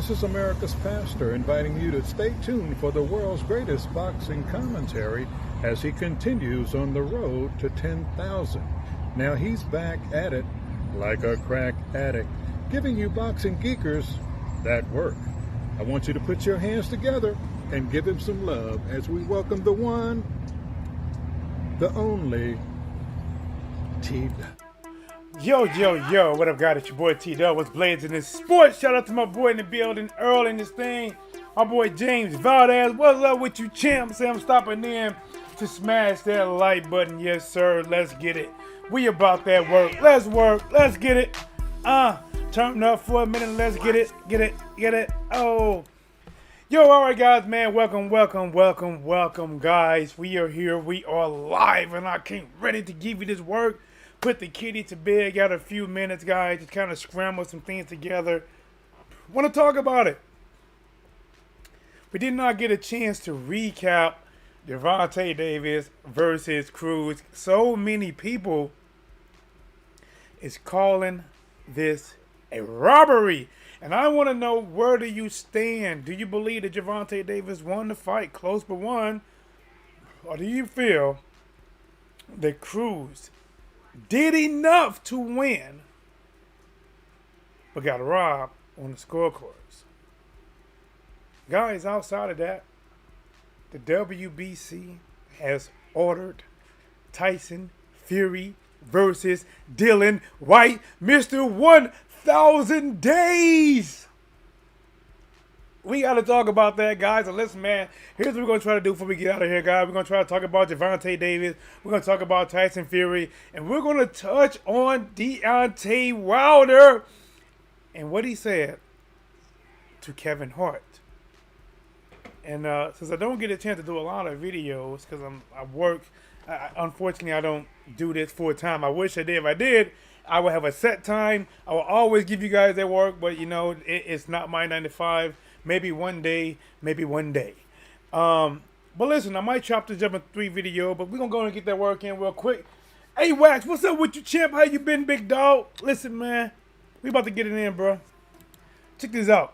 This is America's Pastor inviting you to stay tuned for the world's greatest boxing commentary as he continues on the road to 10,000. Now he's back at it like a crack addict, giving you boxing geekers that work. I want you to put your hands together and give him some love as we welcome the one, the only, TDub. Yo, what up, guys? It's your boy TDub. What's blazing in sports? Shout out to my boy in the building, Earl in this thing. My boy James Valdez. What's up with you, champ? Say I'm stopping in to smash that like button. Yes, sir. Let's get it. We about that work. Let's work. Let's get it. Turn up for a minute. Let's get it. Get it. Oh. Yo, all right, guys, man. Welcome, guys. We are here. We are live, and I came ready to give you this work. Put the kitty to bed. Got a few minutes, guys. Just kind of scramble some things together. Want to talk about it. We did not get a chance to recap Gervonta Davis versus Cruz. So many people is calling this a robbery. And I want to know, where do you stand? Do you believe that Gervonta Davis won the fight, close but won? Or do you feel that Cruz did enough to win, but got robbed on the scorecards? Guys, outside of that, the WBC has ordered Tyson Fury versus Dillian Whyte, Mr. 1,000 days. We got to talk about that, guys. And listen, man, here's what we're going to try to do before we get out of here, guys. We're going to try to talk about Gervonta Davis. We're going to talk about Tyson Fury. And we're going to touch on Deontay Wilder and what he said to Kevin Hart. And since I don't get a chance to do a lot of videos because I work, unfortunately, I don't do this full time. I wish I did. If I did, I would have a set time. I will always give you guys that work, but you know, it's not my 9 to 5. Maybe one day. But listen, I might chop this up in 3 video, but we're gonna go and get that work in real quick. Hey Wax, what's up with you, champ? How you been, big dog? Listen, man, we about to get it in, bro. Check this out.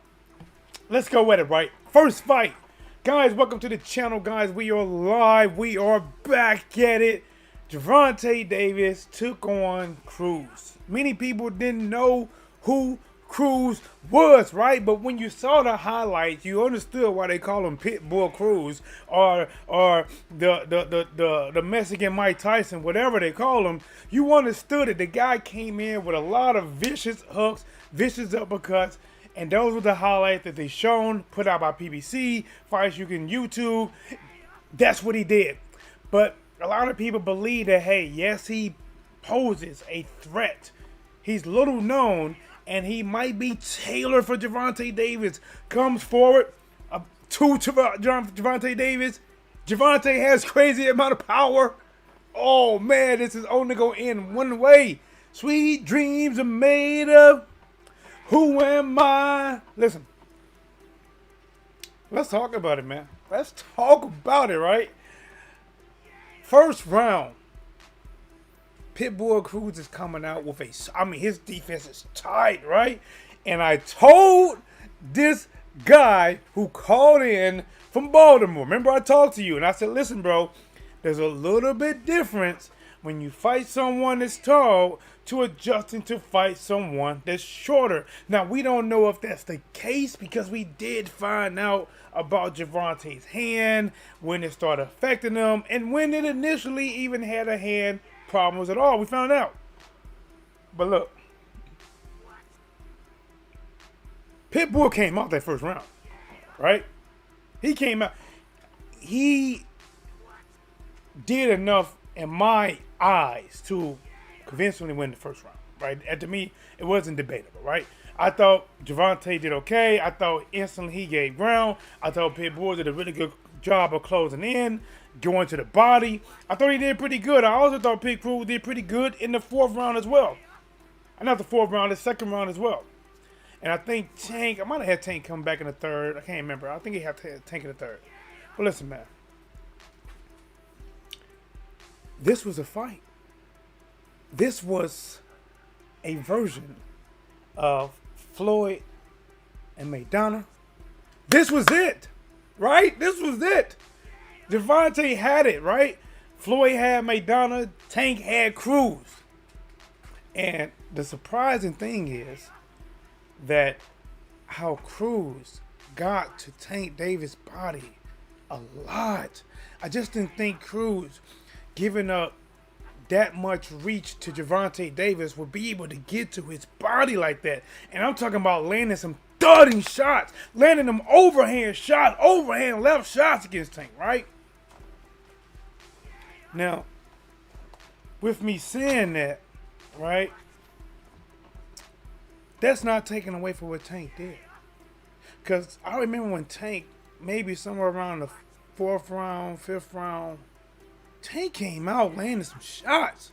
Let's go at it, right? First fight. Guys, welcome to the channel, guys. We are live. We are back at it. Gervonta Davis took on Cruz. Many people didn't know who Cruz was, right? But when you saw the highlights, you understood why they call him Pitbull Cruz or the Mexican Mike Tyson, whatever they call him. You understood it. The guy came in with a lot of vicious hooks, vicious uppercuts, and those were the highlights that they shown, put out by PBC, fights you can YouTube. That's what he did. But a lot of people believe that, hey, yes, he poses a threat. He's little known, and he might be tailored for Gervonta Davis. Comes forward to Gervonta Davis. Gervonta has crazy amount of power. Oh, man, this is only going to end one way. Sweet dreams are made of. Who am I? Listen, let's talk about it, man. Let's talk about it, right? First round, Pitbull Cruz is coming out with his defense is tight, right? And I told this guy who called in from Baltimore, remember I talked to you, and I said, listen, bro, there's a little bit difference when you fight someone that's tall to adjusting to fight someone that's shorter. Now, we don't know if that's the case because we did find out about Gervonta's hand, when it started affecting him, and when it initially even had a hand problems at all. We found out. But look, Pitbull came out that first round, right? He came out. He did enough in my eyes to convincingly win the first round, right? And to me, it wasn't debatable, right? I thought Gervonta did okay. I thought instantly he gave ground. I thought Pitbull did a really good job of closing in, going to the body. I thought he did pretty good. I also thought Pit Cruz did pretty good in the 4th round as well. And not the 4th round, the 2nd round as well. And I think Tank, I might have had Tank come back in the 3rd. I can't remember. I think he had Tank in the 3rd. But listen, man. This was a fight. This was a version of Floyd and McDonough. This was it, right? This was it. Gervonta had it, right? Floyd had McDonough. Tank had Cruz. And the surprising thing is that how Cruz got to Tank Davis' body a lot. I just didn't think Cruz giving up that much reach to Gervonta Davis would be able to get to his body like that. And I'm talking about landing some thudding shots, landing them overhand shots, overhand left shots against Tank, right? Now, with me saying that, right, that's not taking away from what Tank did. Because I remember when Tank, maybe somewhere around the 4th round, 5th round, Tank came out landing some shots.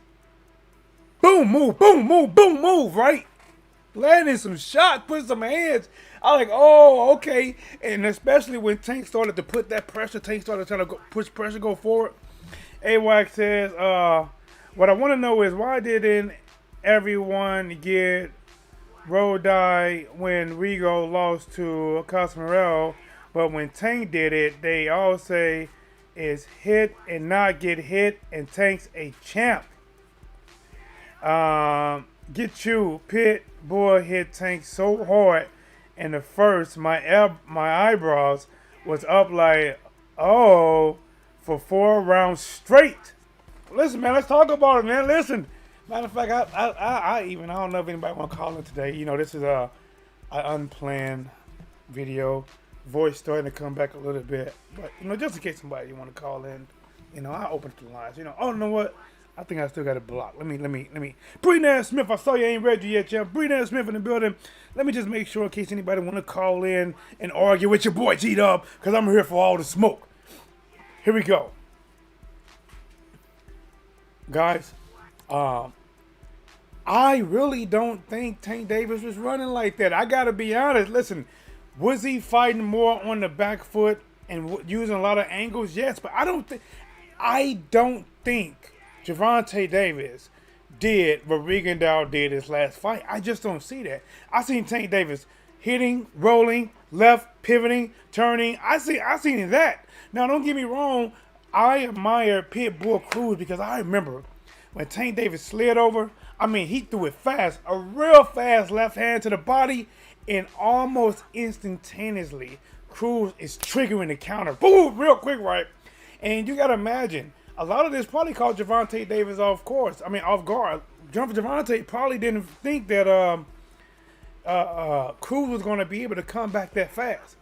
Boom, move, boom, move, boom, move, right? Landing some shots, put some hands. I like, oh, okay. And especially when Tank started to put that pressure, Tank started trying to push pressure, go forward. AWAC says, what I want to know is why didn't everyone get roll die when Rigo lost to Cosmarel, but when Tank did it, they all say is hit and not get hit, and Tank's a champ. Get you, Pit boy hit Tank so hard in the first, my eyebrows was up like, oh, for 4 rounds straight. Listen, man, let's talk about it, man. Listen. Matter of fact, I don't know if anybody want to call in today. You know, this is an unplanned video. Voice starting to come back a little bit. But, you know, just in case somebody want to call in, you know, I open the lines. You know, oh, you know what? I think I still got it blocked. Let me. Breeden Smith, I saw you ain't ready yet, champ. Breeden Smith in the building. Let me just make sure in case anybody want to call in and argue with your boy TDub, because I'm here for all the smoke. Here we go. Guys, I really don't think Tank Davis was running like that. I got to be honest. Listen, was he fighting more on the back foot and using a lot of angles? Yes, but I don't think Gervonta Davis did what Rigondeaux did his last fight. I just don't see that. I seen Tank Davis hitting, rolling, left, pivoting, turning. I seen that. Now, don't get me wrong. I admire Pitbull Cruz because I remember when Tank Davis slid over. I mean, he threw it fast, a real fast left hand to the body, and almost instantaneously, Cruz is triggering the counter. Boom, real quick, right? And you got to imagine, a lot of this probably caught Gervonta Davis off guard. Gervonta probably didn't think that Cruz was going to be able to come back that fast.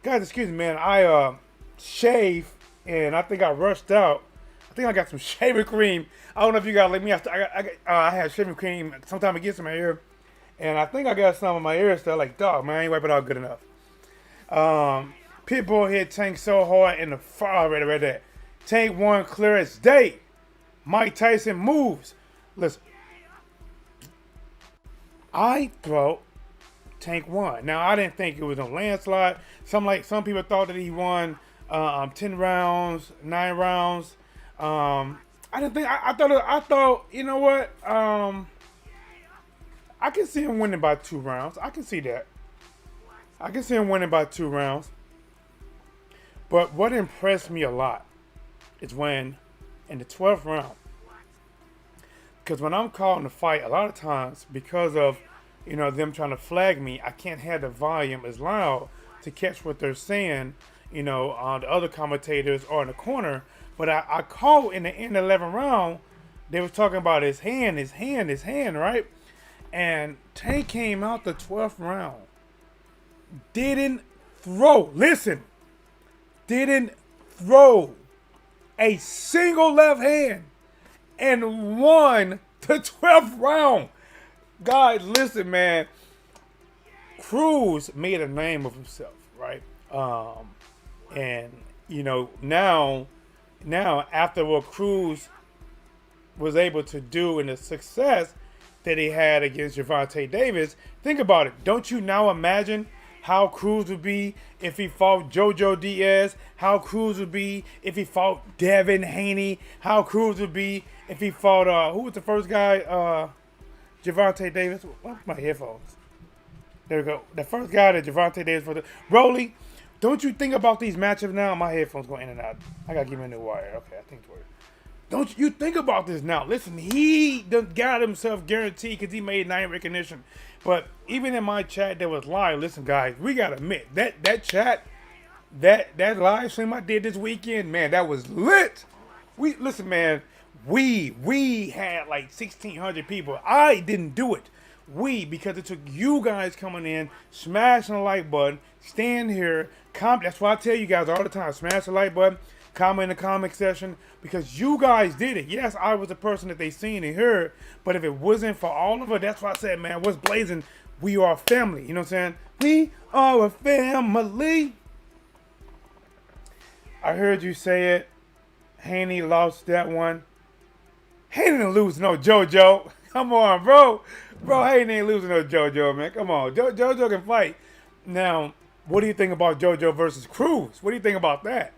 Guys, excuse me, man. I shaved, and I think I rushed out. I think I got some shaving cream. I don't know if you got like me. I had shaving cream. Sometimes it gets in my ear, and I think I got some in my ear still. Like, dog, man, I ain't wipe it out good enough. Pitbull hit Tank so hard in the far right there. Tank won clear as day. Mike Tyson moves. Listen, I thought Tank won. Now I didn't think it was a landslide. Some people thought that he won 10 rounds, 9 rounds. I didn't think. I thought. You know what? I can see him winning by 2 rounds. I can see that. I can see him winning by 2 rounds. But what impressed me a lot is when, in the 12th round, because when I'm calling the fight, a lot of times because of them trying to flag me, I can't have the volume as loud to catch what they're saying. The other commentators are in the corner. But I caught in the end of the 11th round, they was talking about his hand, right? And Tank came out the 12th round. Didn't throw a single left hand and won the 12th round. Guys, listen, man. Cruz made a name of himself, right? And, now, after what Cruz was able to do and the success that he had against Gervonta Davis, think about it. Don't you now imagine how Cruz would be if he fought Jojo Diaz? How Cruz would be if he fought Devin Haney? How Cruz would be if he fought, who was the first guy? Gervonta Davis? What's my headphones? There we go. The first guy that Gervonta Davis for the Broly. Don't you think about these matchups now? My headphones going in and out. I gotta give me a new wire. Okay, I think it's working. Don't you think about this now? Listen, he done got himself guaranteed because he made name recognition. But even in my chat that was live, listen, guys, we gotta admit that chat, that live stream I did this weekend, man, that was lit. Listen, man, we had like 1,600 people. I didn't do it. Because it took you guys coming in, smashing the like button, stand here, comment. That's why I tell you guys all the time, smash the like button, comment in the comment section, because you guys did it. Yes, I was the person that they seen and heard, but if it wasn't for all of it, that's why I said, man, Whatsblazing, we are a family. You know what I'm saying? We are a family. I heard you say it. Haney lost that one. Haney didn't lose no JoJo. Come on, bro. Bro, Haney ain't losing no JoJo, man. Come on. JoJo can fight. Now, what do you think about JoJo versus Cruz? What do you think about that?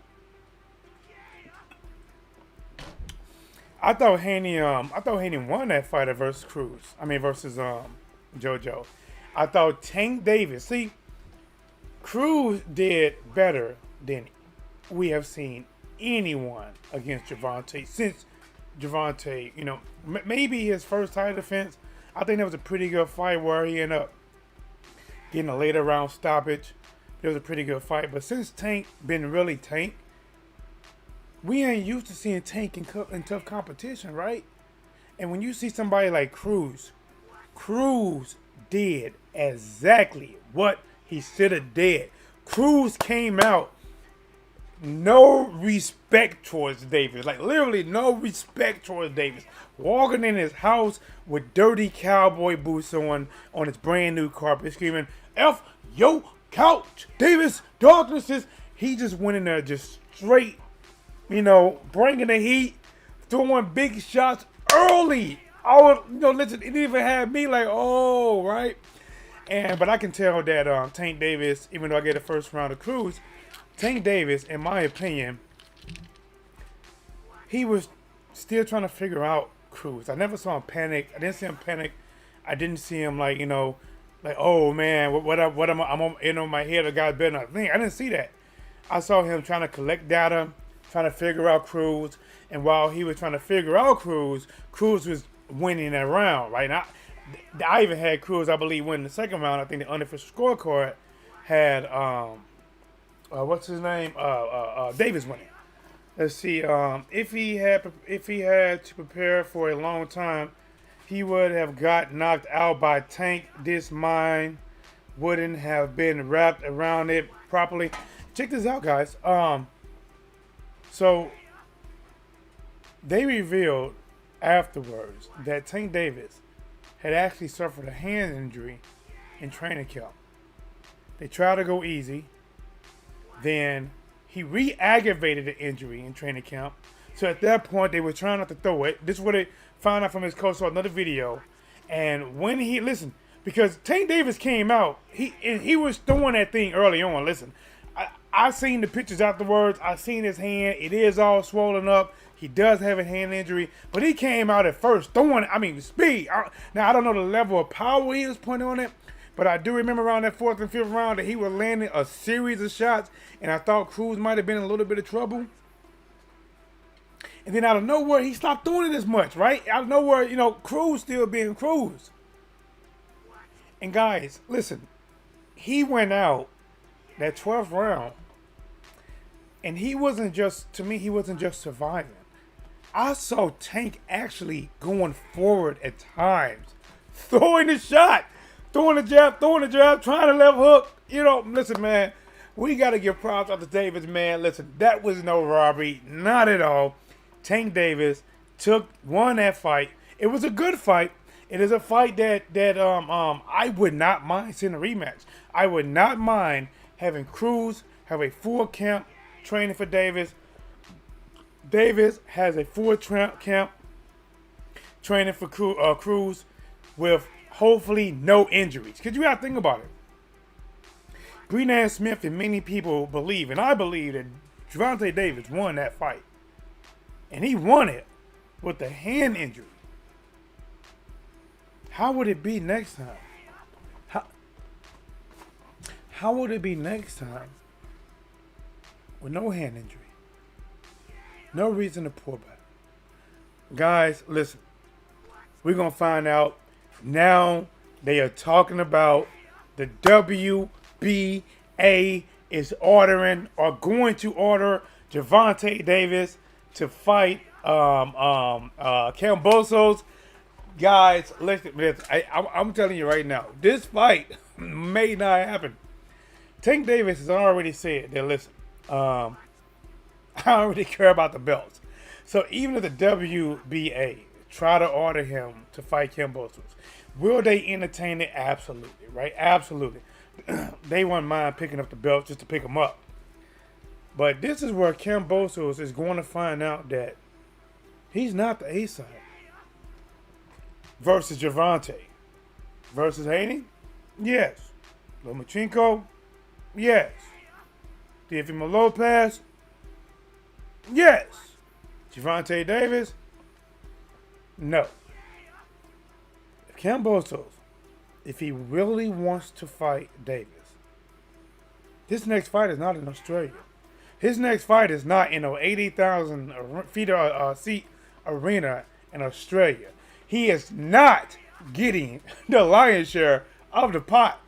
I thought Haney won that fighter versus Cruz. Versus JoJo. I thought Tank Davis. See, Cruz did better than we have seen anyone against Gervonta since Gervonta, maybe his first title defense. I think that was a pretty good fight where he ended up getting a later round stoppage. It was a pretty good fight. But since Tank been really Tank, we ain't used to seeing Tank in tough competition, right? And when you see somebody like Cruz did exactly what he should have did. Cruz came out no respect towards Davis. Like, literally no respect towards Davis. Walking in his house with dirty cowboy boots on his brand new carpet, screaming, F yo couch, Davis, darknesses. He just went in there just straight, bringing the heat, throwing big shots early. Listen, it even had me like, oh, right? But I can tell that Tank Davis, even though I get the first round of Cruz, Tank Davis, in my opinion, he was still trying to figure out Cruz. I never saw him panic. I didn't see him panic. I didn't see him like, oh man, what am I? I'm in on my head. The guy's better than I think. I didn't see that. I saw him trying to collect data, trying to figure out Cruz. And while he was trying to figure out Cruz was winning that round, right? And I even had Cruz, I believe, win the second round. I think the unofficial scorecard had what's his name? Davis winning. Let's see. If he had to prepare for a long time, he would have got knocked out by Tank. This mind wouldn't have been wrapped around it properly. Check this out, guys. So they revealed afterwards that Tank Davis had actually suffered a hand injury in training camp. They tried to go easy. Then he re-aggravated the injury in training camp. So at that point, they were trying not to throw it. This is what they found out from his coach. Saw another video. And when because Tank Davis came out, he was throwing that thing early on. Listen, I seen the pictures afterwards. I seen his hand. It is all swollen up. He does have a hand injury. But he came out at first throwing, speed. Now, I don't know the level of power he was putting on it. But I do remember around that 4th and 5th round that he was landing a series of shots, and I thought Cruz might have been in a little bit of trouble. And then out of nowhere, he stopped doing it as much, right? Out of nowhere, Cruz still being Cruz. And guys, listen, he went out that 12th round, and he wasn't just surviving. I saw Tank actually going forward at times, throwing the shot. Throwing the jab, trying to left hook. Listen, man, we got to give props out to Davis, man. Listen, that was no robbery. Not at all. Tank Davis won that fight. It was a good fight. It is a fight that I would not mind seeing a rematch. I would not mind having Cruz have a full camp training for Davis. Davis has a full camp training for Cruz with hopefully no injuries. Because you got to think about it. Green Smith and many people believe, and I believe, that Gervonta Davis won that fight. And he won it with a hand injury. How would it be next time? How would it be next time with no hand injury? No reason to pull back. Guys, listen. We're going to find out. Now they are talking about the WBA is ordering or going to order Gervonta Davis to fight Kambosos. Guys, listen. I'm telling you right now, this fight may not happen. Tank Davis has already said that, listen, I don't really care about the belts. So even if the WBA try to order him to fight Kambosos, will they entertain it? Absolutely, right? Absolutely. They wouldn't mind picking up the belt just to pick him up. But this is where Kambosos is going to find out that he's not the A-side. Versus Gervonta. Versus Haney? Yes. Lomachenko? Yes. Teofimo Lopez? Yes. Gervonta Davis? No. If Kambosos, if he really wants to fight Davis, this next fight is not in Australia. His next fight is not in an 80,000 seat arena in Australia. He is not getting the lion's share of the pot.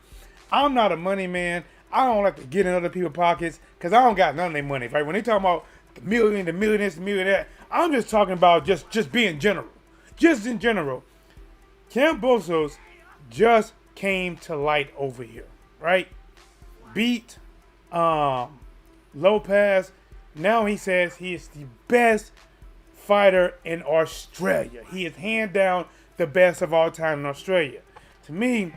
I'm not a money man. I don't like to get in other people's pockets because I don't got none of their money. Right? When they talk about the million, the millionaires, the millionaire, I'm just talking about just being general. Just in general. Kambosos just came to light over here. Right? Beat Lopez. Now he says he is the best fighter in Australia. He is hand down the best of all time in Australia. To me,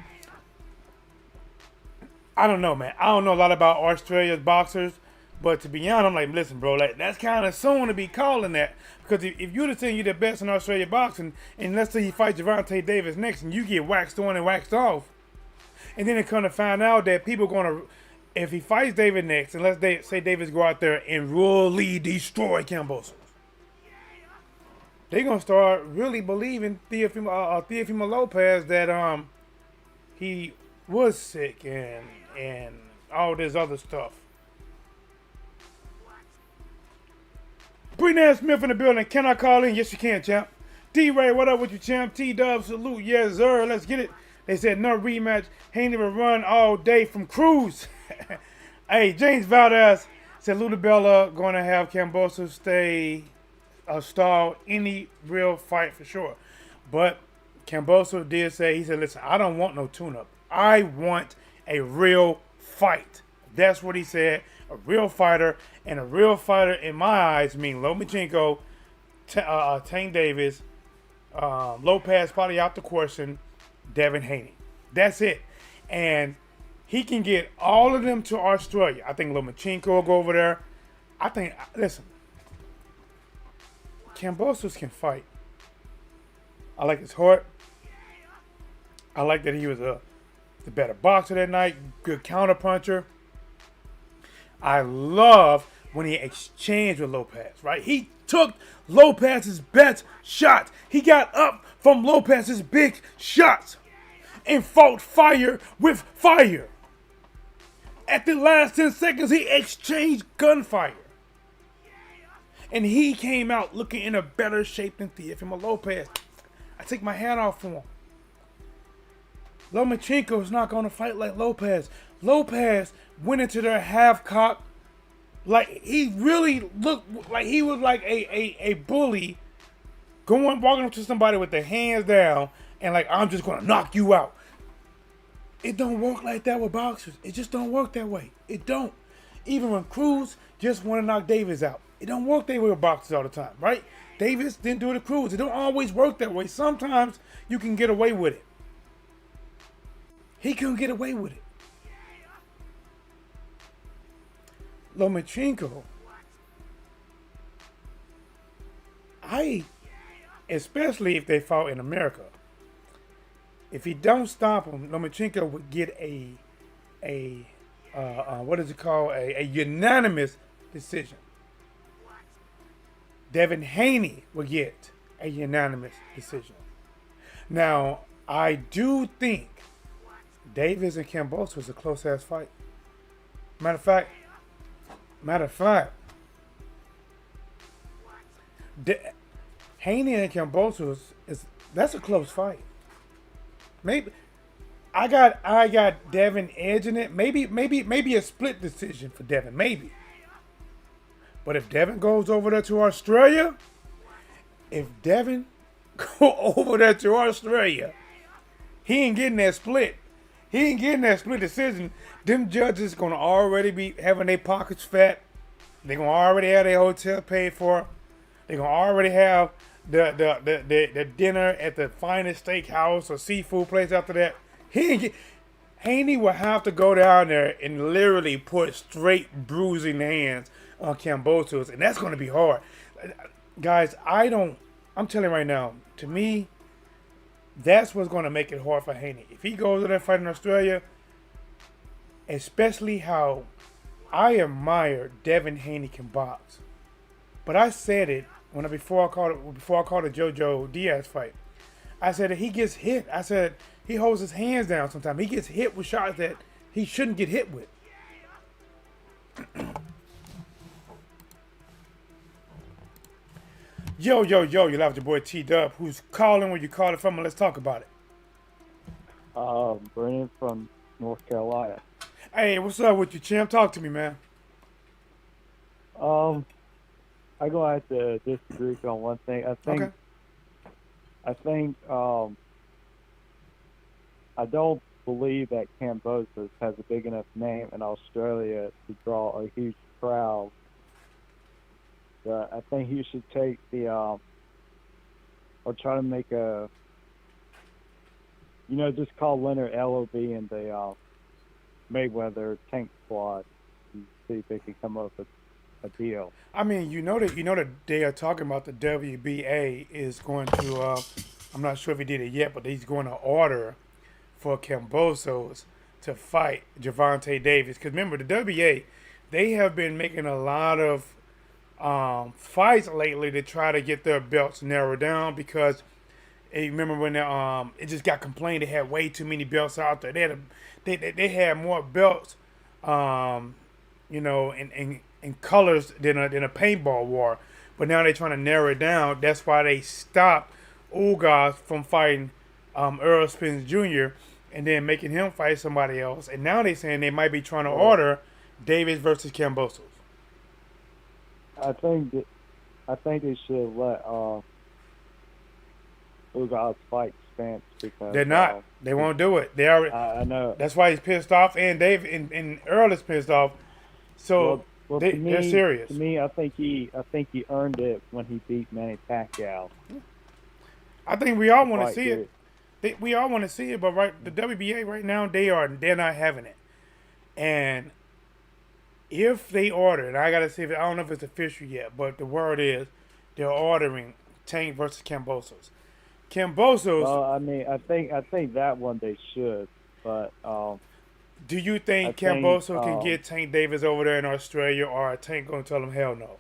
I don't know, man. I don't know a lot about Australia's boxers, but to be honest, I'm like, listen, bro, like that's kind of soon to be calling that, because if you'd have said you're the best in Australia boxing, and let's say you fight Gervonta Davis next, and you get waxed on and waxed off, and then it kind of find out that people are gonna, if he fights David next, and let's say Davis go out there and really destroy Kambosos, they're gonna start really believing Teofimo Lopez that he was sick and all this other stuff. Brittany Smith in the building. Can I call in? Yes, you can, champ. D-Ray, what up with you, champ? TDub, salute. Yes, sir. Let's get it. They said no rematch. Ain't even run all day from Cruz. Hey, James Valdez said Ludabella going to have Kambosos stay stall any real fight for sure. But Kambosos did say, he said, listen, I don't want no tune-up. I want a real fight. That's what he said. A real fighter. And a real fighter, in my eyes, mean Lomachenko, Tank Davis, Lopez probably out the question, Devin Haney. That's it. And he can get all of them to Australia. I think Lomachenko will go over there. I think, listen, Kambosos can fight. I like his heart. I like that he was the better boxer that night, good counter puncher. I love when he exchanged with Lopez, right? He took Lopez's best shots. He got up from Lopez's big shots and fought fire with fire. At the last 10 seconds, he exchanged gunfire. And he came out looking in a better shape than Teofimo Lopez. I take my hat off for him. Lomachenko is not going to fight like Lopez. Lopez went into their half-cock. Like, he really looked like he was like a bully walking up to somebody with their hands down and like, I'm just going to knock you out. It don't work like that with boxers. It just don't work that way. It don't. Even when Cruz just want to knock Davis out. It don't work that way with boxers all the time, right? Davis didn't do it to Cruz. It don't always work that way. Sometimes you can get away with it. He couldn't get away with it. Lomachenko, especially if they fought in America, if he don't stop him, Lomachenko would get a what is it called? A unanimous decision. Devin Haney would get a unanimous decision. Now, I do think Davis and Kambosos was a close-ass fight. Matter of fact, matter of fact, Haney and Kambosos is that's a close fight. Maybe I got Devin edging it. Maybe a split decision for Devin. Maybe. But if Devin goes over there to Australia, if Devin go over there to Australia, he ain't getting that split. He ain't getting that split decision. Them judges gonna already be having their pockets fat. They gonna already have their hotel paid for. They gonna already have the dinner at the finest steakhouse or seafood place after that. Haney will have to go down there and literally put straight bruising hands on Kambosos, and that's gonna be hard. Guys, I'm telling you right now, to me, that's what's gonna make it hard for Haney. If he goes to that fight in Australia, especially how I admire Devin Haney can box. But I said it before I called the JoJo Diaz fight. I said that he gets hit. I said he holds his hands down sometimes. He gets hit with shots that he shouldn't get hit with. Yo, you love your boy TDub. Who's calling? Where you calling from? Let's talk about it. Brennan from North Carolina. Hey, what's up with you, champ? Talk to me, man. I'm gonna have to disagree on one thing. I don't believe that Kambosos has a big enough name in Australia to draw a huge crowd. But I think he should take or try to make just call Leonard LOB and the Mayweather tank squad and see if they can come up with a deal. I mean, that they are talking about the WBA is going to. I'm not sure if he did it yet, but he's going to order for Kambosos to fight Gervonta Davis. Because remember, the WBA, they have been making a lot of fights lately to try to get their belts narrowed down. Because remember when it just got complained they had way too many belts out there. They had more belts, in colors than a paintball war. But now they're trying to narrow it down. That's why they stopped Ugas from fighting Earl Spence Jr. and then making him fight somebody else. And now they're saying they might be trying to order Davis versus Kambosos. I think they should let Ugas fight Spence because they're not. They won't do it. They already. I know. That's why he's pissed off, and Dave and Earl is pissed off. So they're serious. To me, I think he earned it when he beat Manny Pacquiao. I think we all want to see it. We all want to see it, but the WBA right now they're not having it. And if they order, and I gotta see I don't know if it's official yet, but the word is they're ordering Tank versus Kambosos. Kambosos. Well, I mean, I think that one they should, but. Do you think Kambosos can get Tank Davis over there in Australia, or are Tank gonna tell him hell no?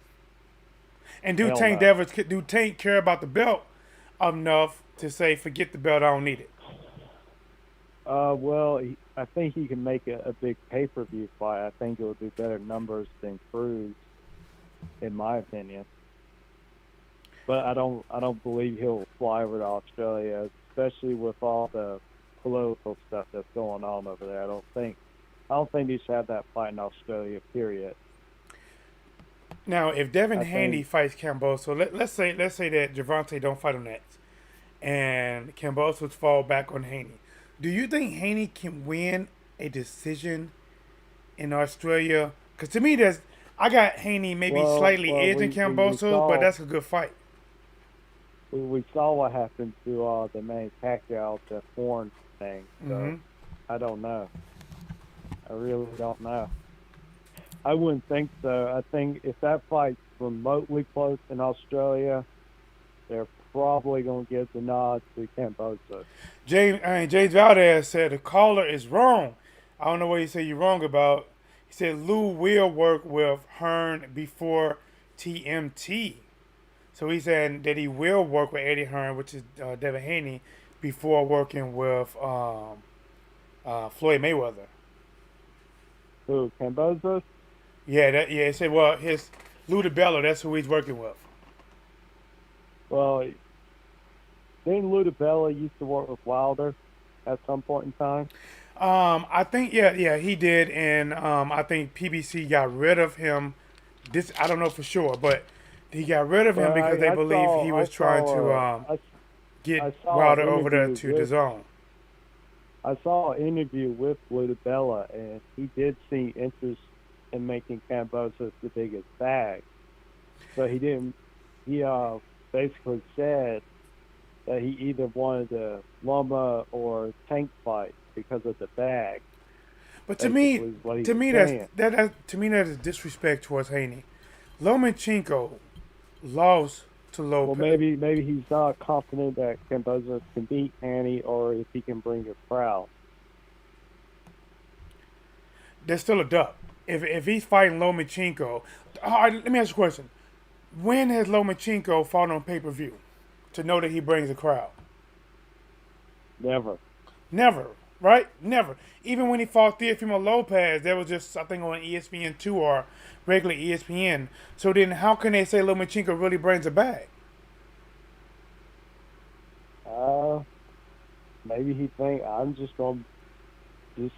And do Tank care about the belt enough to say forget the belt, I don't need it? Well, I think he can make a big pay-per-view fight. I think it will do better numbers than Cruz, in my opinion. But I don't believe he'll fly over to Australia, especially with all the political stuff that's going on over there. I don't think he should have that fight in Australia. Period. Now, if Devin Haney fights Kambosos, let's say that Gervonta don't fight him next, and Kambosos fall back on Haney. Do you think Haney can win a decision in Australia? Because to me, I got Haney maybe slightly edging Kambosos, but that's a good fight. We saw what happened to the Manny Pacquiao, the foreign thing. So I don't know. I really don't know. I wouldn't think so. I think if that fight's remotely close in Australia, they're probably going to give the nod to Kambosos. James Valdez said the caller is wrong. I don't know what he said you're wrong about. He said Lou will work with Hearn before TMT. So he said that he will work with Eddie Hearn, which is Devin Haney, before working with Floyd Mayweather. Who, Cambosos? Yeah, it said, well, his Lou DiBello, that's who he's working with. Well, didn't Ludabella used to work with Wilder at some point in time? I think, yeah, he did, and I think PBC got rid of him. This I don't know for sure, but he got rid of him But because they believe he was trying to get I saw Wilder an over there interview to the with zone. I saw an interview with Ludabella, and he did seem interest in making Cambosos the biggest bag, but he didn't. He basically said that he either wanted a Loma or Tank fight because of the bag. But Basically, is what he to was me saying. that is disrespect towards Haney. Lomachenko lost to Well, Lopez. maybe he's not confident that Cambosos can beat Haney, or if he can bring a crowd. There's still a dub. If he's fighting Lomachenko, all right, let me ask you a question. When has Lomachenko fought on pay-per-view to know that he brings a crowd? Never. Never, right? Never. Even when he fought Teofimo Lopez, that was just something on ESPN2 or regular ESPN. So then how can they say Lomachenko really brings a bag? Maybe he think I'm just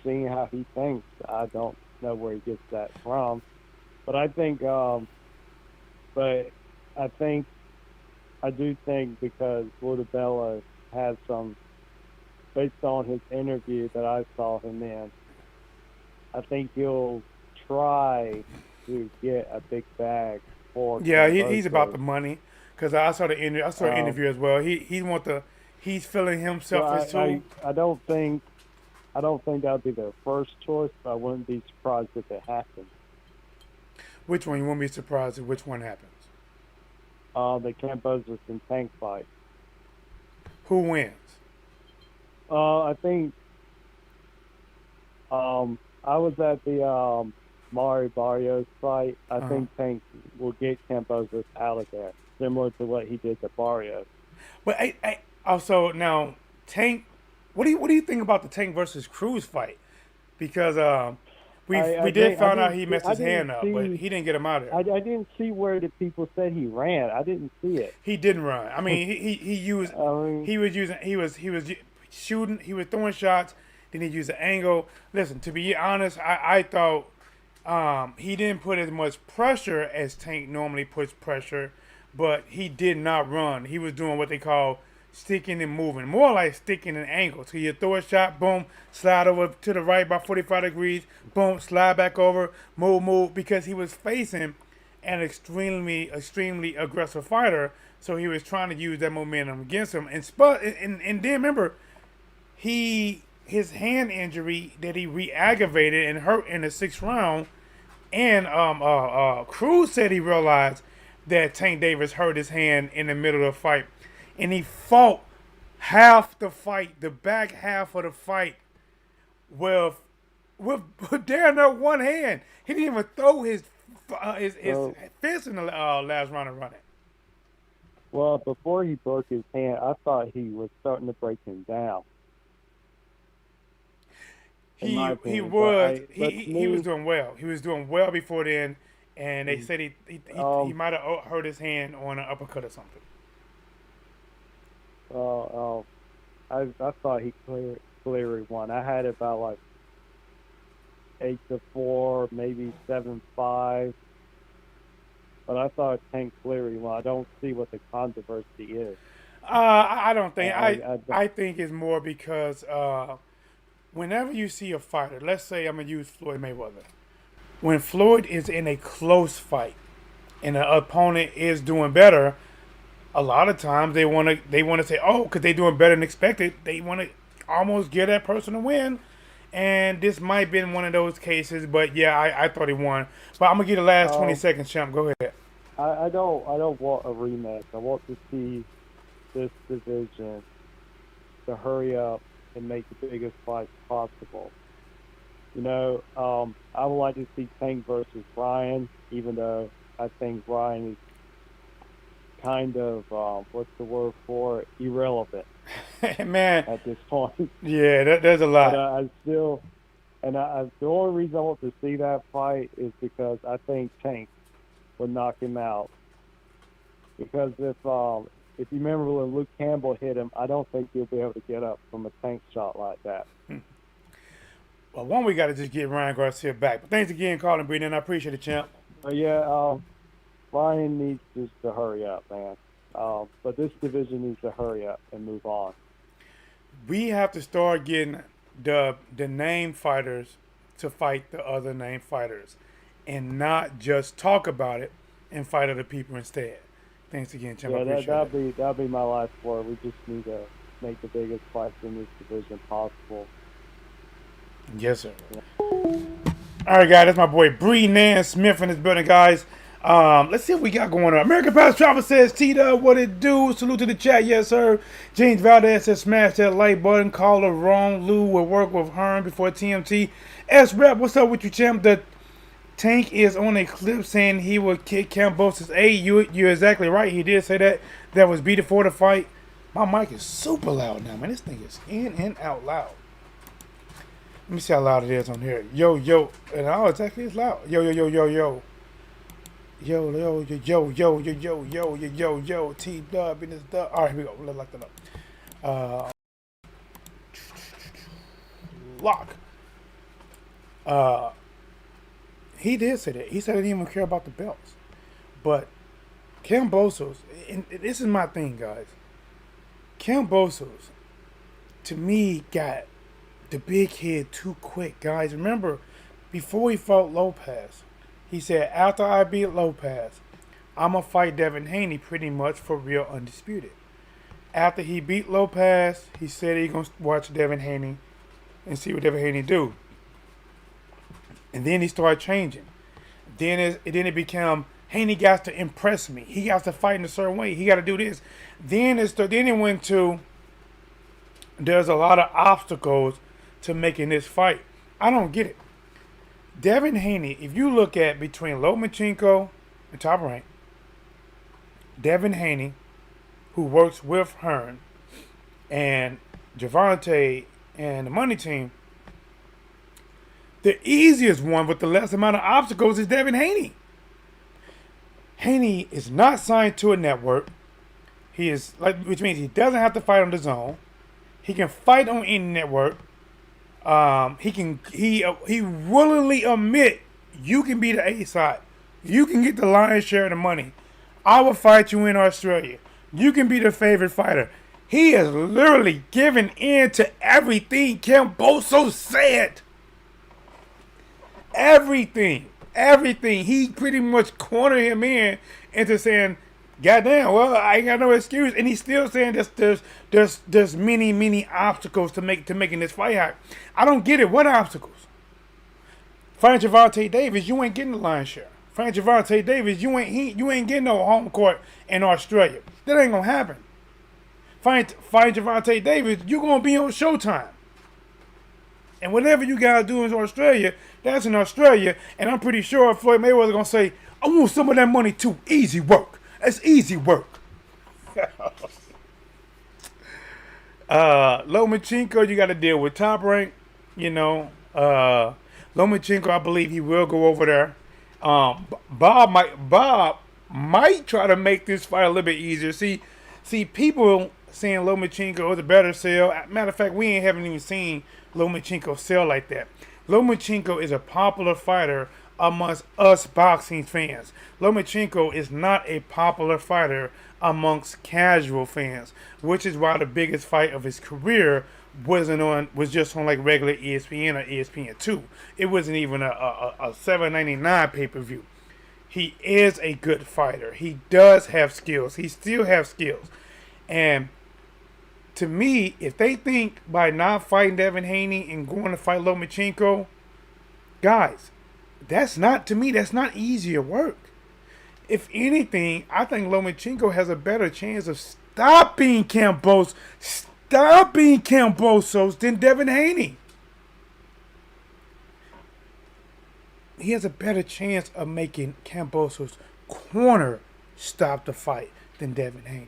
seeing how he thinks. I don't know where he gets that from, but I think, I do think because Ludabella has some, based on his interview that I saw him in, I think he'll try to get a big bag for. Yeah, he's about the money. Because I saw the interview as well. He's feeling himself as too. I don't think that would be their first choice, but I wouldn't be surprised if it happened. Which one? You won't be surprised if which one happens. The Cambosos and Tank fight. Who wins? I think I was at the Mari Barrios fight. I think Tank will get Cambosos out of there, similar to what he did to Barrios. But also now Tank. What do you think about the Tank versus Cruz fight? Because we did find out he messed his hand up, but he didn't get him out of there. I didn't see where the people said he ran. I didn't see it. He didn't run. I mean, he was shooting. He was throwing shots. Then he used the angle. Listen, to be honest, I thought he didn't put as much pressure as Tank normally puts pressure, but he did not run. He was doing what they call sticking and moving, more like sticking and angle. So you throw a shot, boom, slide over to the right by 45 degrees, boom, slide back over, move, because he was facing an extremely aggressive fighter. So he was trying to use that momentum against him. And then remember, his hand injury that he re-aggravated and hurt in the 6th round, and Cruz said he realized that Tank Davis hurt his hand in the middle of the fight. And he fought half the fight, the back half of the fight, with damn near one hand. He didn't even throw his fist in the last round of running. Well, before he broke his hand, I thought he was starting to break him down. He was doing well. He was doing well before then, and they said he might have hurt his hand on an uppercut or something. I thought he clearly won. I had about like 8-4, maybe 7-5. But I thought Tank clearly won. I don't see what the controversy is. I don't think. I think it's more because whenever you see a fighter, let's say I'm gonna use Floyd Mayweather. When Floyd is in a close fight and the opponent is doing better, a lot of times they want to say, oh, because they're doing better than expected, they want to almost get that person to win. And this might have been one of those cases, but yeah, I thought he won. But I'm gonna get the last 20 seconds, champ. Go ahead. I don't want a rematch. I want to see this division to hurry up and make the biggest fights possible. You know, I would like to see Tank versus Ryan, even though I think Ryan is kind of, what's the word for it, irrelevant. Man, at this point. Yeah, there's a lot. But And the only reason I want to see that fight is because I think Tank would knock him out. Because if you remember when Luke Campbell hit him, I don't think he'll be able to get up from a Tank shot like that. Well, one, we got to just get Ryan Garcia back. But thanks again, Colin Brennan. I appreciate it, champ. Yeah, Ryan needs just to hurry up, man. But this division needs to hurry up and move on. We have to start getting the name fighters to fight the other name fighters, and not just talk about it and fight other people instead. Thanks again, champ. Yeah, I appreciate that'd be my last word. We just need to make the biggest fights in this division possible. Yes, sir. Yeah. All right, guys. That's my boy Bree Nan Smith in this building, guys. Let's see what we got going on. American Past Travel says, TDub, what it do? Salute to the chat, yes, sir. James Valdez says, smash that like button. Caller wrong. Lou will work with Hearn before TMT. S-Rep, what's up with you, champ? The Tank is on a clip saying he would kick Kambosos. Hey, you're exactly right. He did say that. That was beat before the fight. My mic is super loud now, man. This thing is in and out loud. Let me see how loud it is on here. Yo, yo. And it's actually it's loud. Yo, yo, yo, yo, yo. Yo, yo, yo, yo, yo, yo, yo, yo, yo, yo, yo, T-Dub in this dub. All right, here we go. Let's lock that up. Lock. He did say that. He said he didn't even care about the belts. But Kambosos, and this is my thing, guys. Kambosos, to me, got the big head too quick, guys. Remember, before he fought Lopez, he said, after I beat Lopez, I'm going to fight Devin Haney pretty much for real undisputed. After he beat Lopez, he said he's going to watch Devin Haney and see what Devin Haney do. And then he started changing. Then it became, Haney got to impress me. He got to fight in a certain way. He got to do this. Then it went to, there's a lot of obstacles to making this fight. I don't get it. Devin Haney, if you look at between Lomachenko and Top Rank, Devin Haney, who works with Hearn, and Javante and the money team, the easiest one with the less amount of obstacles is Devin Haney. Haney is not signed to a network. He is, which means he doesn't have to fight on the zone. He can fight on any network. He willingly admit you can be the A side. You can get the lion's share of the money. I will fight you in Australia. You can be the favorite fighter. He is literally giving in to everything Kambosos said. Everything. He pretty much cornered him into saying, goddamn, well, I ain't got no excuse. And he's still saying there's many obstacles to making this fight happen. I don't get it. What obstacles? Fighting Javante Davis, you ain't getting the lion's share. Fighting Javante Davis, you ain't getting no home court in Australia. That ain't gonna happen. Fighting Javante Davis, you're gonna be on Showtime. And whatever you guys do in Australia, that's in Australia. And I'm pretty sure Floyd Mayweather gonna say, I want some of that money too. Easy work. That's easy work. Lomachenko, you got to deal with Top Rank. You know, Lomachenko, I believe he will go over there. Bob might try to make this fight a little bit easier. See, people saying Lomachenko is a better sell. Matter of fact, we haven't even seen Lomachenko sell like that. Lomachenko is a popular fighter amongst us boxing fans. Lomachenko is not a popular fighter amongst casual fans, which is why the biggest fight of his career was just on like regular ESPN or ESPN2. It wasn't even a $7.99 pay-per-view. He is a good fighter. He does have skills. He still has skills. And to me, if they think by not fighting Devin Haney and going to fight Lomachenko, guys, that's not easier work. If anything, I think Lomachenko has a better chance of stopping Kambosos than Devin Haney. He has a better chance of making Kambosos' corner stop the fight than Devin Haney.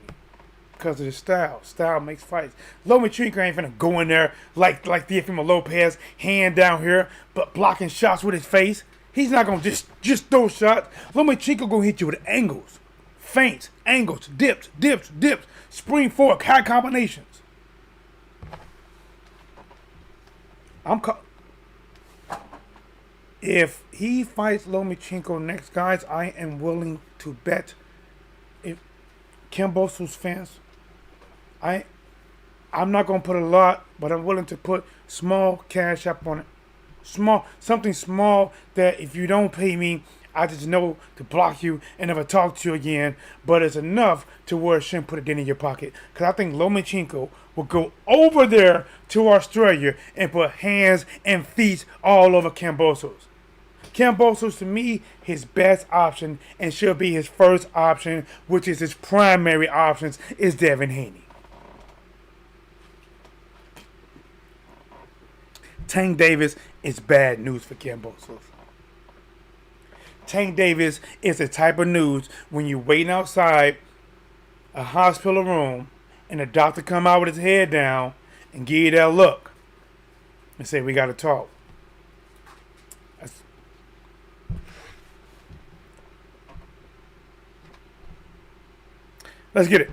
because of the style. Style makes fights. Lomachenko ain't finna go in there like Teofimo Lopez, hand down here, but blocking shots with his face. He's not gonna just throw shots. Lomachenko gonna hit you with angles, feints, angles, dips, spring forward, high combinations. If he fights Lomachenko next, guys, I am willing to bet. If Kambosos fans, I'm not gonna put a lot, but I'm willing to put small cash up on it. Something small that if you don't pay me, I just know to block you and never talk to you again. But it's enough to where it shouldn't put a dent in your pocket. Because I think Lomachenko will go over there to Australia and put hands and feet all over Kambosos. Kambosos, to me, his best option and should be his first option, which is his primary options, is Devin Haney. Tank Davis is bad news for Kambosos. Tank Davis is the type of news when you're waiting outside a hospital room and the doctor come out with his head down and give you that look and say, we got to talk. Let's get it.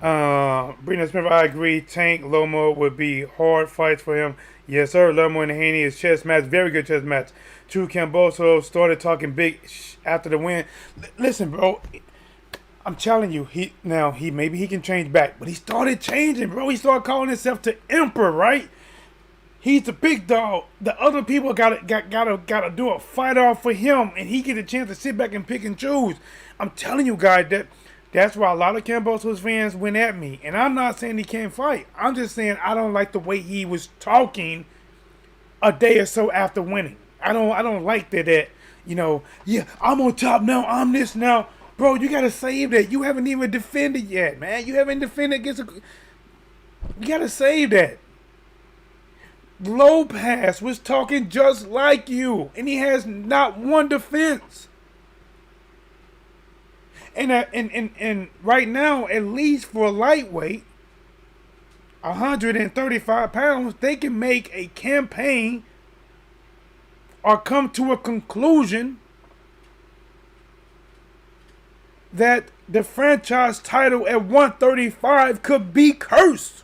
Brina Smith, I agree. Tank, Loma would be hard fights for him. Yes, sir. Loma and Haney is chess match. Very good chess match. True Kambosos started talking big after the win. Listen, bro. I'm telling you, maybe he can change back, but he started changing, bro. He started calling himself the Emperor, right? He's the big dog. The other people gotta do a fight off for him, and he get a chance to sit back and pick and choose. I'm telling you, guys, that's why a lot of Kambosos fans went at me. And I'm not saying he can't fight. I'm just saying I don't like the way he was talking a day or so after winning. I don't like that, yeah, I'm on top now, I'm this now. Bro, you gotta save that. You haven't even defended yet, man. You haven't defended against you gotta save that. Lopez was talking just like you, and he has not one defense. And right now, at least for a lightweight, 135 pounds, they can make a campaign or come to a conclusion that the franchise title at 135 could be cursed.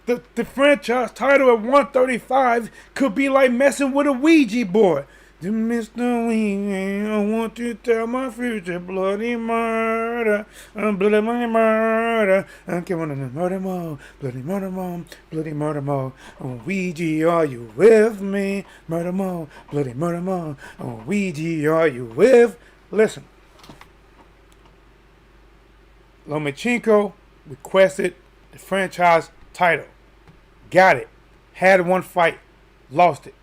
The franchise title at 135 could be like messing with a Ouija board. Mr. Wing, I want to tell my future bloody murder, bloody murder. I'm coming on the murder mode, bloody murder mode, bloody murder mode. On Ouija, are you with me? Murder mode, bloody murder mode. On Ouija, are you with? Listen, Lomachenko requested the franchise title, got it, had one fight, lost it.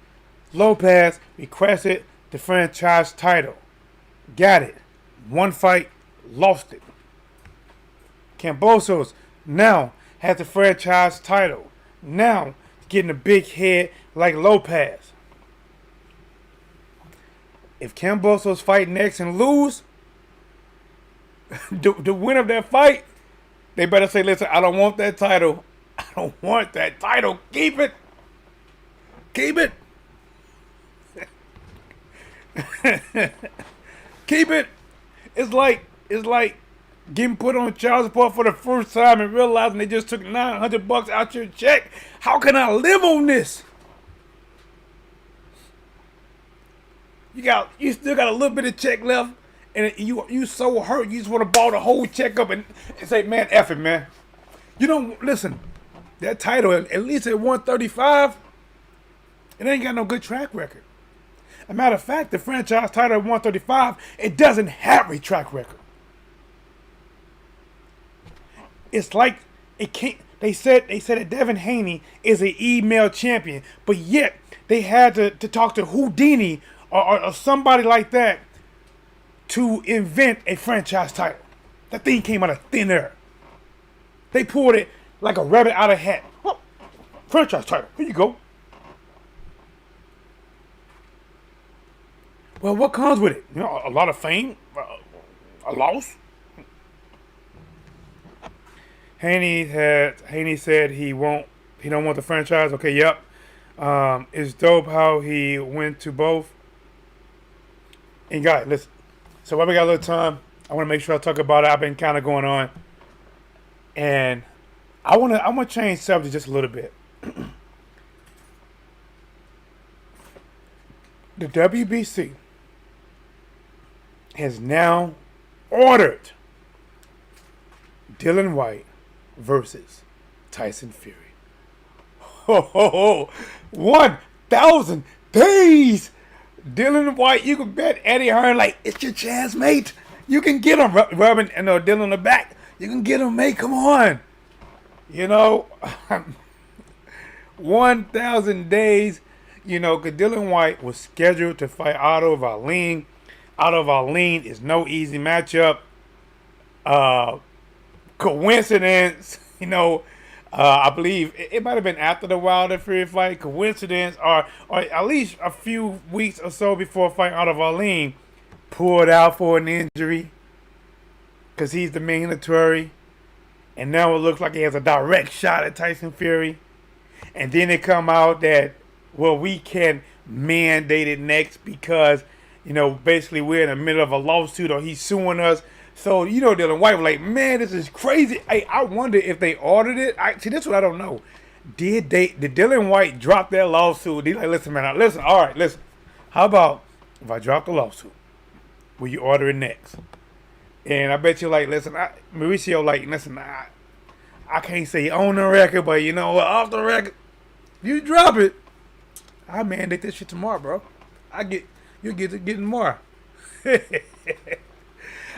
Lopez requested the franchise title. Got it. One fight, lost it. Kambosos now has the franchise title. Now getting a big head like Lopez. If Kambosos fight next and lose, the winner of that fight, they better say, listen, I don't want that title. I don't want that title. Keep it. Keep it. Keep it. It's like getting put on child support for the first time and realizing they just took $900 out your check. How can I live on this? You still got a little bit of check left, and you so hurt you just want to ball the whole check up and say, man, F it, man. You don't listen. That title, at least at 135, it ain't got no good track record. As a matter of fact, the franchise title at 135, it doesn't have a track record. It's like it can't. They said that Devin Haney is an email champion, but yet they had to talk to Houdini or somebody like that to invent a franchise title. That thing came out of thin air. They pulled it like a rabbit out of a hat. Oh, franchise title. Here you go. Well, what comes with it? You know, a lot of fame, a loss. Haney said he don't want the franchise. Okay, yep. It's dope how he went to both. And guys, listen. So while we got a little time, I want to make sure I talk about it. I've been kind of going on, and I want to change subject just a little bit. The WBC has now ordered Dylan Whyte versus Tyson Fury. 1,000 days. Dylan Whyte, you can bet Eddie Hearn like, it's your chance, mate. You can get him. Rubbing Dylan in the back. You can get him, mate. Come on. 1,000 days. Because Dylan Whyte was scheduled to fight Otto Wallin. Otto Wallin is no easy matchup. Coincidence, I believe it might have been after the Wilder Fury fight. Coincidence, or at least a few weeks or so before fighting Otto Wallin, pulled out for an injury because he's the mandatory, and now it looks like he has a direct shot at Tyson Fury. And then it come out that, well, we can mandate it next because, basically we're in the middle of a lawsuit or he's suing us. So, Dylan Whyte was like, man, this is crazy. Hey, I wonder if they ordered it. See, that's what I don't know. Did Dylan Whyte drop that lawsuit? He's like, listen, man, all right, listen. How about if I drop the lawsuit, will you order it next? And I bet you, like, listen, Mauricio, like, listen, I can't say on the record, but off the record, if you drop it, I mandate this shit tomorrow, bro. You'll get it tomorrow.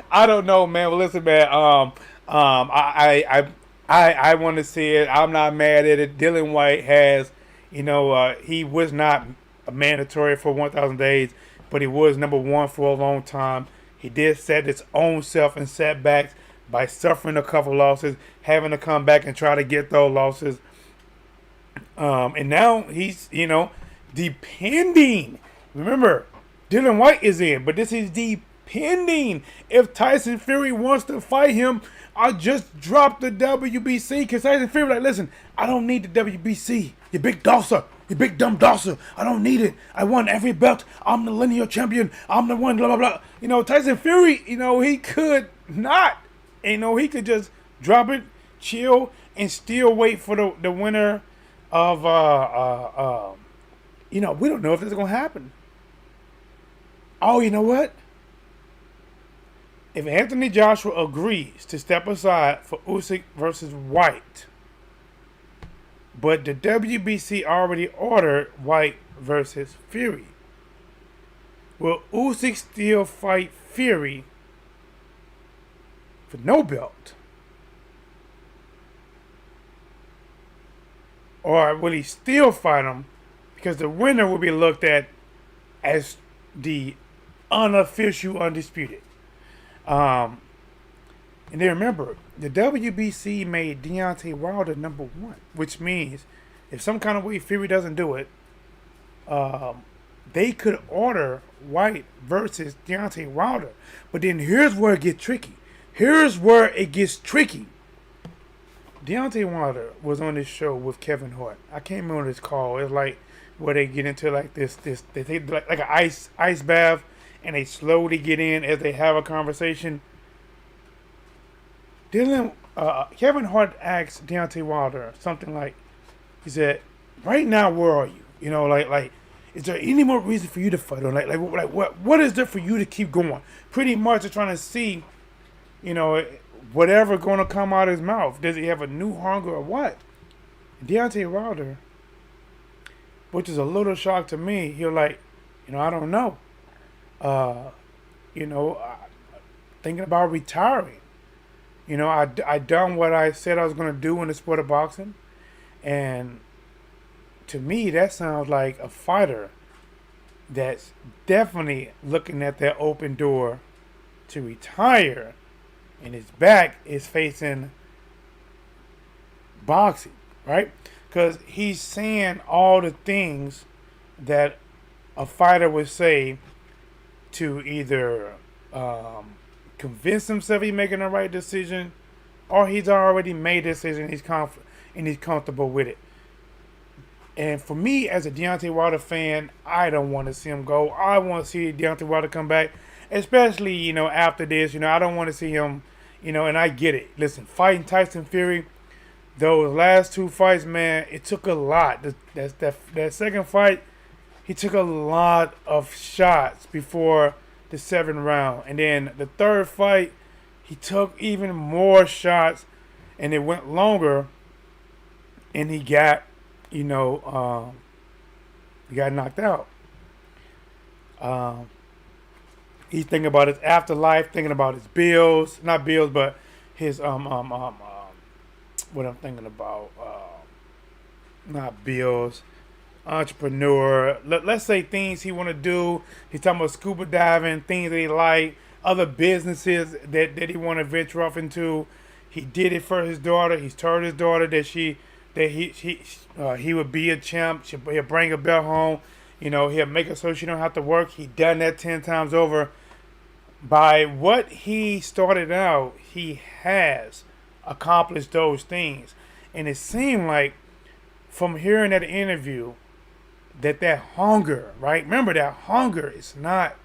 I don't know, man. Well, listen, man. I want to see it. I'm not mad at it. Dylan Whyte has, he was not a mandatory for 1,000 days, but he was number one for a long time. He did set his own self in setbacks by suffering a couple losses, having to come back and try to get those losses. And now he's, depending. Remember, Dylan Whyte is in, but this is depending if Tyson Fury wants to fight him. I just dropped the WBC because Tyson Fury like, listen, I don't need the WBC. You big dosser. You big dumb dosser. I don't need it. I won every belt. I'm the lineal champion. I'm the one, blah, blah, blah. Tyson Fury, he could not. He could just drop it, chill, and still wait for the winner of, we don't know if this is going to happen. Oh, you know what? If Anthony Joshua agrees to step aside for Usyk versus Whyte, but the WBC already ordered Whyte versus Fury, will Usyk still fight Fury for no belt? Or will he still fight him because the winner will be looked at as the unofficial undisputed? And then remember, the WBC made Deontay Wilder number one, which means if some kind of way Fury doesn't do it, they could order Whyte versus Deontay Wilder. But then here's where it gets tricky. Deontay Wilder was on this show with Kevin Hart. I can't remember this call. It's like where they get into like this they take like an ice bath and they slowly get in as they have a conversation. Kevin Hart asked Deontay Wilder something like, he said, right now, where are you? Like, is there any more reason for you to fight? Or like what is there for you to keep going? Pretty much they're trying to see, whatever going to come out of his mouth. Does he have a new hunger or what? Deontay Wilder, which is a little shock to me, he'll like, I don't know. Thinking about retiring. I done what I said I was going to do in the sport of boxing. And to me, that sounds like a fighter that's definitely looking at that open door to retire. And his back is facing boxing, right? Because he's saying all the things that a fighter would say to either convince himself he's making the right decision or he's already made a decision. He's comfortable with it. And for me, as a Deontay Wilder fan, I don't want to see him go. I want to see Deontay Wilder come back, especially, you know, after this. You know, I don't want to see him, you know, and I get it. Listen, fighting Tyson Fury, those last 2 fights, man, it took a lot. That second fight, he took a lot of shots before the 7th round. And then the third fight, he took even more shots, and it went longer, and he got, you know, he got knocked out. He's thinking about his afterlife, thinking about his bills, not bills, but his what I'm thinking about, not bills, entrepreneur. Let's say things he want to do. He's talking about scuba diving, things that he like, other businesses that he want to venture off into. He did it for his daughter. He's told his daughter that he would be a champ. He'll bring a belt home. You know, he'll make it so she don't have to work. He done that 10 times over. By what he started out, he has accomplished those things. And it seemed like, from hearing that interview, that hunger, right? Remember, that hunger is not,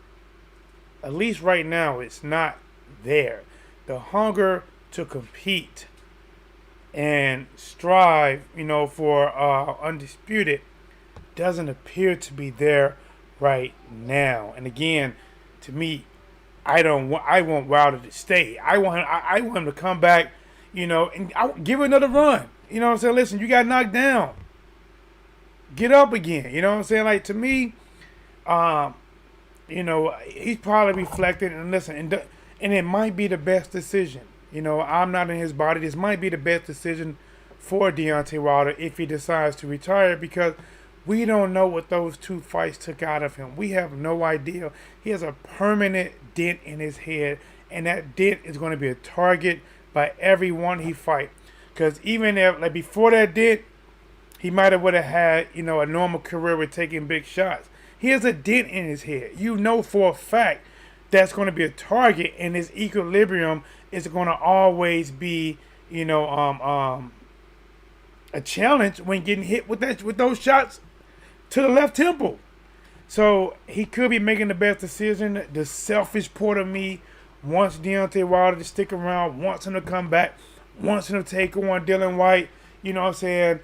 at least right now, it's not there. The hunger to compete and strive, you know, for undisputed doesn't appear to be there right now. And again, to me, I want Wilder to stay. I want him to come back, you know, and give it another run. You know what I'm saying? Listen, you got knocked down. Get up again. You know what I'm saying? Like, to me, you know, he's probably reflecting and listen, and it might be the best decision. You know, I'm not in his body. This might be the best decision for Deontay Wilder if he decides to retire, because we don't know what those 2 fights took out of him. We have no idea. He has a permanent dent in his head, and that dent is going to be a target by everyone he fight. Because even if, like, before that dent, he would have had, you know, a normal career with taking big shots. He has a dent in his head. You know for a fact that's going to be a target, and his equilibrium is going to always be, you know, a challenge when getting hit with those shots to the left temple. So he could be making the best decision. The selfish part of me wants Deontay Wilder to stick around, wants him to come back, wants him to take on Dylan Whyte. You know what I'm saying?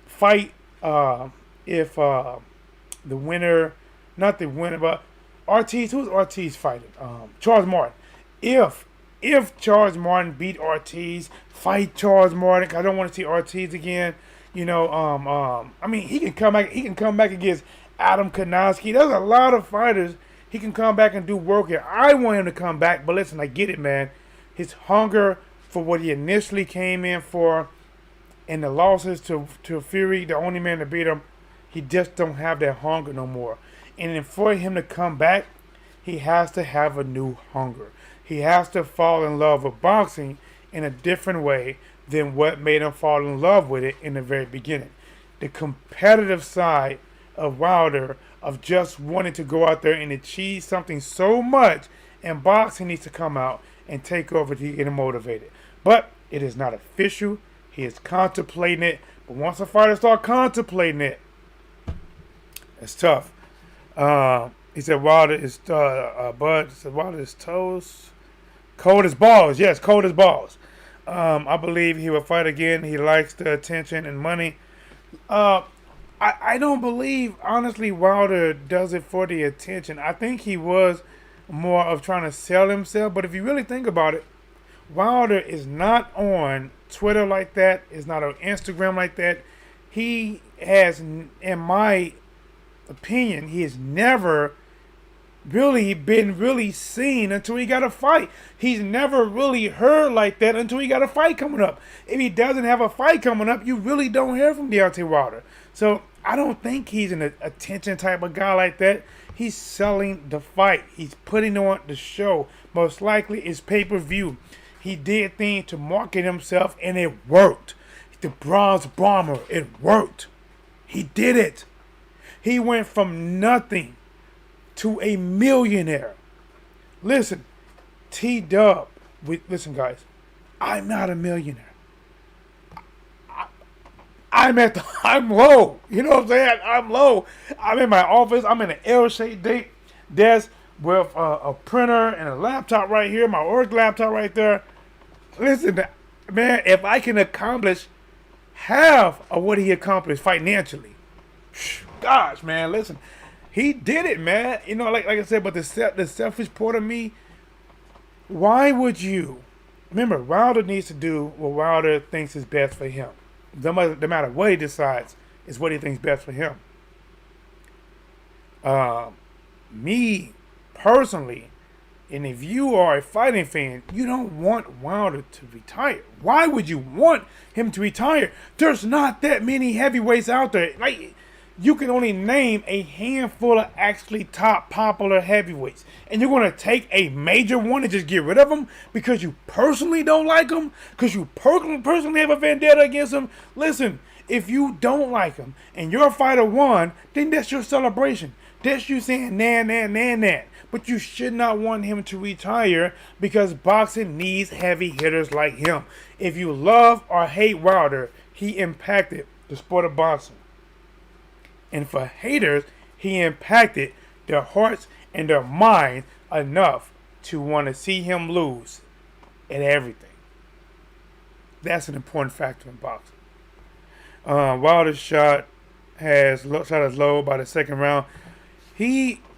Fight if the winner, not the winner, but Ortiz. Who's Ortiz fighting? Charles Martin. If Charles Martin beat Ortiz, fight Charles Martin. 'Cause I don't want to see Ortiz again. You know, I mean, he can come back. He can come back against Adam Konowski. There's a lot of fighters he can come back and do work here. I want him to come back, but listen, I get it, man. His hunger for what he initially came in for, and the losses to Fury, the only man to beat him, he just don't have that hunger no more. And then for him to come back, he has to have a new hunger. He has to fall in love with boxing in a different way than what made him fall in love with it in the very beginning. The competitive side of Wilder, of just wanting to go out there and achieve something so much, and boxing needs to come out and take over to get him motivated. But it is not official. He is contemplating it. But once a fighter starts contemplating it, it's tough. He said Wilder is Bud said Wilder is toast. Cold as balls. Yes, cold as balls. I believe he will fight again. He likes the attention and money. I don't believe, honestly, Wilder does it for the attention. I think he was more of trying to sell himself. But if you really think about it, Wilder is not on Twitter like that. Is not on Instagram like that. He has, in my opinion, he has never really been really seen until he got a fight. He's never really heard like that until he got a fight coming up. If he doesn't have a fight coming up, you really don't hear from Deontay Wilder. So I don't think he's an attention type of guy like that. He's selling the fight. He's putting on the show. Most likely it's pay-per-view. He did things to market himself, and it worked. The Bronze Bomber, it worked. He did it. He went from nothing to a millionaire. Listen, TDub. Listen, guys. I'm not a millionaire. I'm low. You know what I'm saying? I'm low. I'm in my office. I'm in an L-shaped desk with a printer and a laptop right here, my work laptop right there. Listen, man, if I can accomplish half of what he accomplished financially, gosh, man, listen, he did it, man. You know, like I said, but the selfish part of me, why would you? Remember, Wilder needs to do what Wilder thinks is best for him. No matter what he decides, is what he thinks best for him. Me, personally, and if you are a fighting fan, you don't want Wilder to retire. Why would you want him to retire? There's not that many heavyweights out there. Like, you can only name a handful of actually top popular heavyweights. And you're going to take a major one and just get rid of them because you personally don't like him? Because you personally have a vendetta against him? Listen, if you don't like him and your fighter won, then that's your celebration. That's you saying, nah. But you should not want him to retire because boxing needs heavy hitters like him. If you love or hate Wilder, he impacted the sport of boxing. And for haters, he impacted their hearts and their minds enough to want to see him lose at everything. That's an important factor in boxing. Wilder's shot is low by the second round.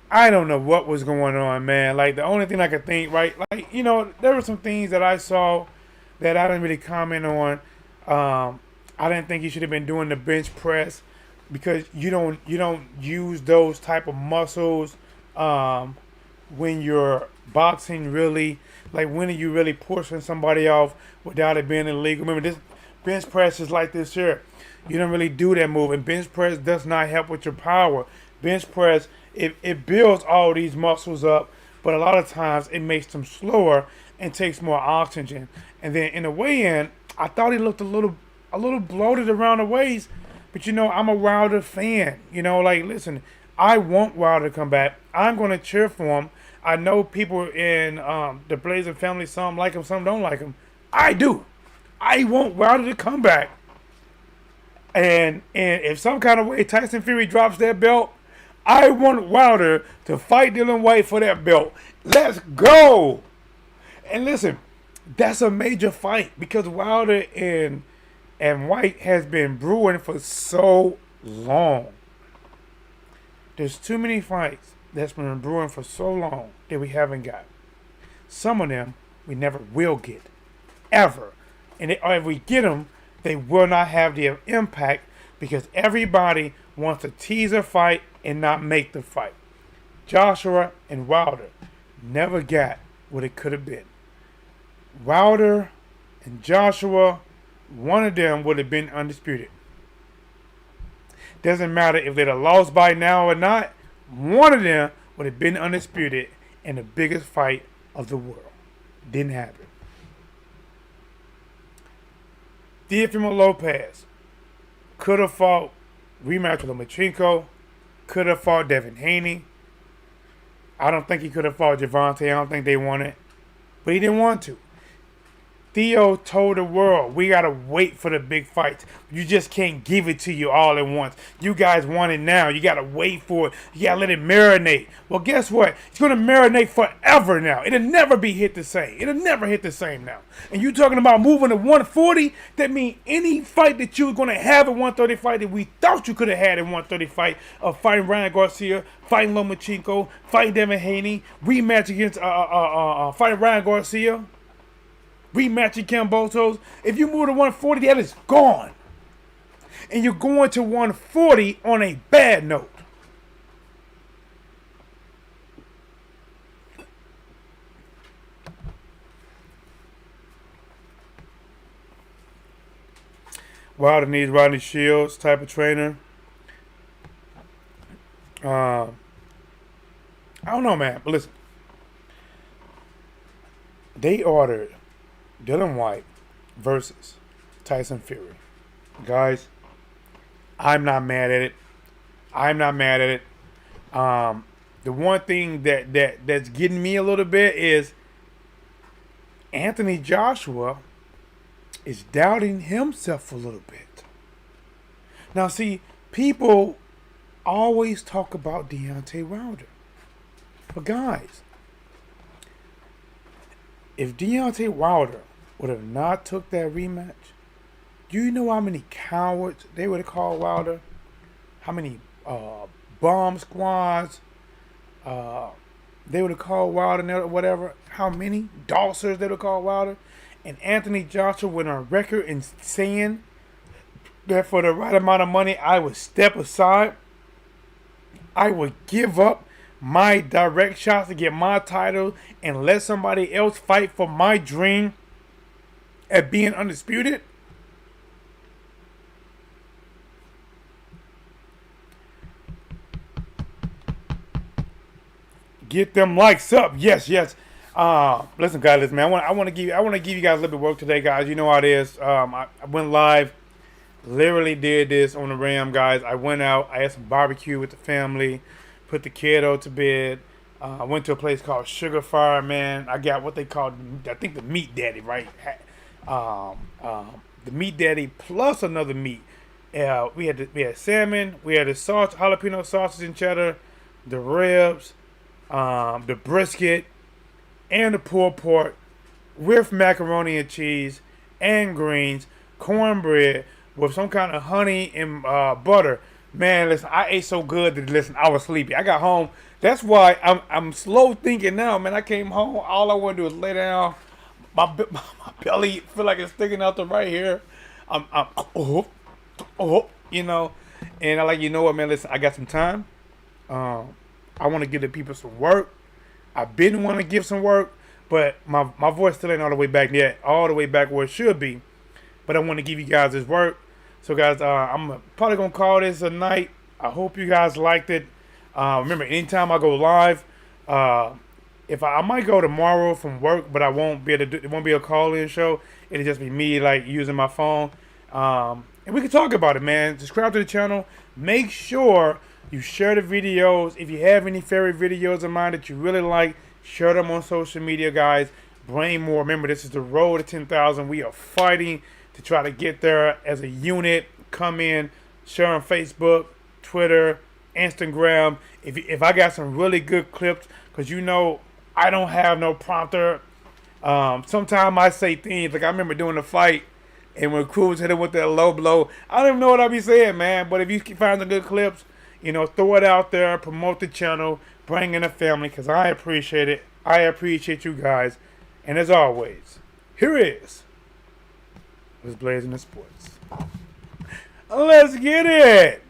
I don't know what was going on, man. Like, the only thing I could think, right? Like, you know, there were some things that I saw that I didn't really comment on. I didn't think he should have been doing the bench press, because you don't use those type of muscles when you're boxing, really. Like, when are you really pushing somebody off without it being illegal? Remember, this bench press is like this here. You don't really do that move, and bench press does not help with your power. Bench press, it builds all these muscles up, but a lot of times it makes them slower and takes more oxygen. And then in the weigh-in, I thought he looked a little bloated around the waist. But, you know, I'm a Wilder fan. You know, like, listen, I want Wilder to come back. I'm going to cheer for him. I know people in the Blazing family, some like him, some don't like him. I do. I want Wilder to come back. And if some kind of way Tyson Fury drops that belt, I want Wilder to fight Dillian Whyte for that belt. Let's go. And listen, that's a major fight because Wilder and Whyte has been brewing for so long. There's too many fights that's been brewing for so long that we haven't got. Some of them we never will get, ever. And if we get them, they will not have the impact because everybody wants a teaser fight and not make the fight. Joshua and Wilder never got what it could have been. Wilder and Joshua, one of them would have been undisputed. Doesn't matter if they'd have lost by now or not. One of them would have been undisputed in the biggest fight of the world. Didn't happen. Teofimo Lopez could have fought rematch with Lomachenko. Could have fought Devin Haney. I don't think he could have fought Gervonta. I don't think they wanted, but he didn't want to. Theo told the world, we got to wait for the big fights. You just can't give it to you all at once. You guys want it now. You got to wait for it. You got to let it marinate. Well, guess what? It's going to marinate forever now. It'll never be hit the same. It'll never hit the same now. And you talking about moving to 140? That means any fight that you were going to have at 130 fight that we thought you could have had at 130 fight of fighting Ryan Garcia, fighting Lomachenko, fighting Devin Haney, rematch against fighting Ryan Garcia, rematching Cambosos. If you move to 140, that is gone. And you're going to 140 on a bad note. Wilder needs Rodney Shields type of trainer. I don't know, man. But listen. They ordered Dillian Whyte versus Tyson Fury. Guys, I'm not mad at it. I'm not mad at it. The one thing that's getting me a little bit is Anthony Joshua is doubting himself a little bit. Now, see, people always talk about Deontay Wilder. But guys, if Deontay Wilder would have not took that rematch, do you know how many cowards they would have called Wilder? How many bomb squads they would have called Wilder or whatever? How many dossers they would have called Wilder? And Anthony Joshua went on record in saying that for the right amount of money, I would step aside. I would give up my direct shots to get my title and let somebody else fight for my dream at being undisputed. Get them likes up. Yes. Listen, guys, man. I want to give you guys a little bit of work today, guys. You know how it is. I went live. Literally did this on the Ram, guys. I went out. I had some barbecue with the family. Put the kiddo to bed. I went to a place called Sugar Fire, man. I got what they call, I think, the Meat Daddy, right? The Meat Daddy plus another meat. We had salmon. We had the jalapeno sausage and cheddar, the ribs, the brisket, and the pulled pork with macaroni and cheese and greens, cornbread with some kind of honey and butter. Man, listen, I ate so good that, I was sleepy. I got home. That's why I'm slow thinking now, man. I came home. All I want to do is lay down. My belly feel like it's sticking out the right here. You know. And I like, you know what, man, listen, I got some time. I want to give the people some work. I've been wanting to give some work, but my voice still ain't all the way back yet. All the way back where it should be. But I want to give you guys this work. So, guys, I'm probably going to call this a night. I hope you guys liked it. Remember, anytime I go live, if I might go tomorrow from work, but I won't be able to it won't be a call-in show. It'll just be me, like, using my phone. And we can talk about it, man. Subscribe to the channel. Make sure you share the videos. If you have any favorite videos of mine that you really like, share them on social media, guys. Bring more. Remember, this is the road to 10,000. We are fighting to try to get there as a unit. Come in, share on Facebook, Twitter, Instagram. If I got some really good clips, because you know I don't have no prompter. Sometimes I say things like I remember doing a fight, and when Cruz hit him with that low blow, I don't even know what I be saying, man. But if you can find the good clips, you know, throw it out there, promote the channel, bring in the family, because I appreciate it. I appreciate you guys. And as always, here is Whatsblazing the Sports. Let's get it.